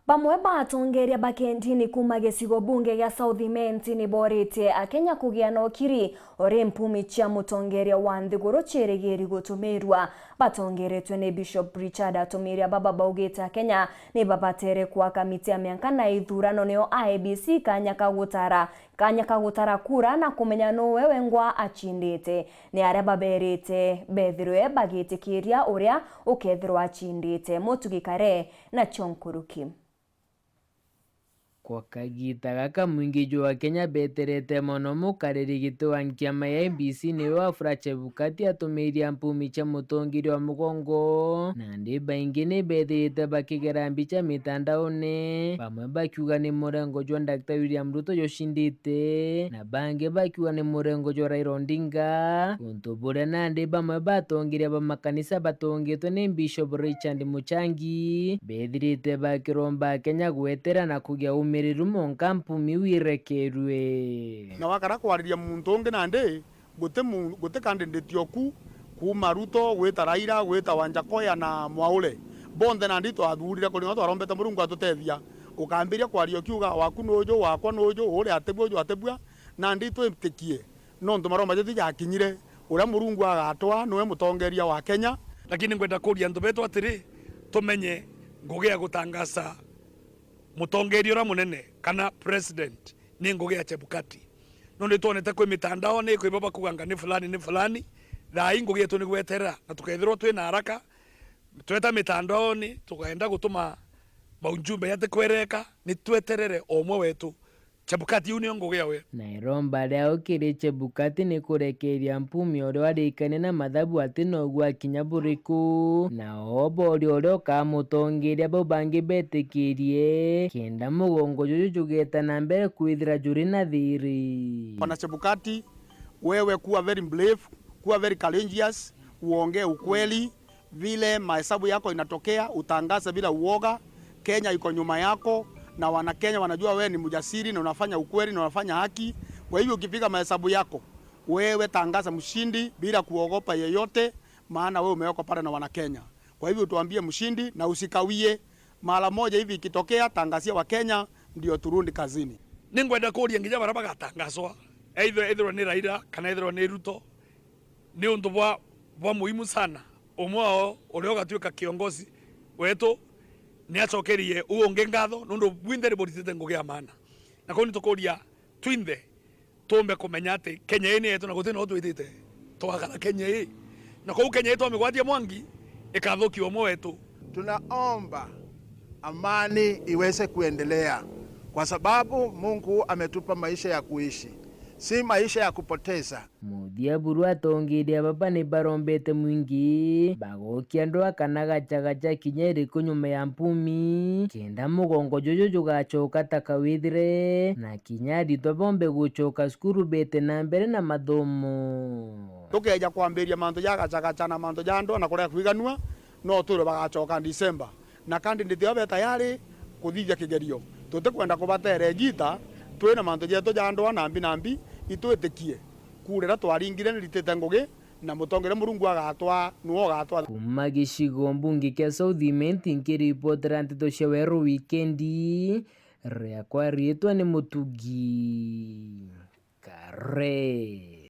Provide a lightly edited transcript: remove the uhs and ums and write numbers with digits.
Bamwe batongeria bakendini kuma gicigo bunge gya South ni borite Akenya kugia na ukiri ori mpumi cia mutongeria wa nthiguru cirigiri gutumirwa batongeretwe ni Bishop Richard atumiria baba baugite Akenya ni babatere kwa kamiti ya mianka na ithurano nio IEBC kanya kagutara kura na kumenya no wewe ngwa achindite ni aria baberite bethirwe bagitikiria uria ukethirwa achindite mutugikare na chonkuruki. Kwa kagita gaka mwingi wa Kenya beterete mono mukariri gitu wa nkiama ya IEBC niwe Wafula Chebukati atumiria mpumi cia mutongiri wa mugongo na ndi baingi ni bethirite bakigera mbica mitandaoni bamwe bakiuga ni murengo jwa Dr. William Ruto yoshindite na bangi bakiuga ni murengo jwa Raila Odinga untu buria nandi bamwe batongiria bamakanisa batongitwe ni Bishop Richard Muchangi bethirite bakiromba Kenya gwetera na kugia umiriru monka mpumi wirekerwe na wakara kwariria muntu ungi nandi gute kandidate ku kuma Ruto gwita Raila gwita Wanjakoya na Mwaure bonde nandi twathurire kuringa twarombete Murungu atutethia ukambiria kwario kiuga waku nuju wakwa nuju uri atebua uju atebua nandi twitikie no ntumaroma jetu jakinyire uria Murungu agatwa niwe mutongeria wa Kenya lakini ngwenda kuria ndu betu atiri tumenye ngugi ya gutangasa mutongeria ura munene kana president ni ngugi ya Chebukati no ndi tuonete kwi mitandao ni kwi baba kuganga ni fulani thai ngugi yetu ni gwetera na tukethirwo twi na haraka tweta mitandao ni tukaenda gutuma baunjumbe yate kwereka ni tweterere omwe wetu Chebukati union ngugi yawe na iromba ria ukiri Chebukati ni kurekeria mpumi uri warikane na mathabu ati no gwa kinya buriku na obori uri kamutongeria bo bangi betikirie kenda mugongo juju jugeta na mbere kwithira juri na thiri. Bwana Chebukati, wewe kuwa very brave, kuwa very courageous, uongee ukweli vile mahesabu yako inatokea, utangaze bila uoga. Kenya iko nyuma yako na wana Kenya wanajua wewe ni mjasiri na unafanya ukweli na unafanya haki. Kwa hivyo ukifika mahesabu yako, wewe tangaza mshindi bila kuogopa yeyote, maana wewe umewekwa pale na wana Kenya. Kwa hivyo tuambie mshindi na usikawie. Mara moja hivi ikitokea, tangazia wa Kenya ndio turundi kazini. Ningwenda kuria ngija baraba gatangazwa either ni Raila kana either ni Ruto ni undu bwa muhimu sana umwe uria ugatuika kiongozi wetu ni acokerie uonge ngatho nundu bwindere boritete ngugi ya maana na ko ni tukuria twinde tumbe kumenya ati Kenya yetu yetu na gutina utwitite twagala Kenya hii na ko Kenya yetu amegwatia mwangi ikathuki umwe wetu. Tunaomba amani iweze kuendelea kwa sababu Mungu ametupa maisha ya kuishi, si maisha ya kupoteza. Muthia buru atongiria baba ni barombete mwingi bagokia ndoa kana gacha kinya iriku nyuma ya mpumi kenda mugongo jojo jugachoka takawithire na kinya rito bombe guchoka skuru bete na mbere na mathomo tukeja kwambiria mantu ya gacha na mantu ya ndoa na kuria kwiganua no turo bagachoka December na kandi ndithio beta yari kuthithia kigerio tutikwenda kubatere gita twina mantu jetu ja ndoa nambi itwitikie kurera twaringire nitite ngugi na mutongere Murungu agatwa nuo gatwa kuma gicigo mbunge kia South nkiripotera ntito cia weru wikendi riakwa rietwa ni Mutugi Kare.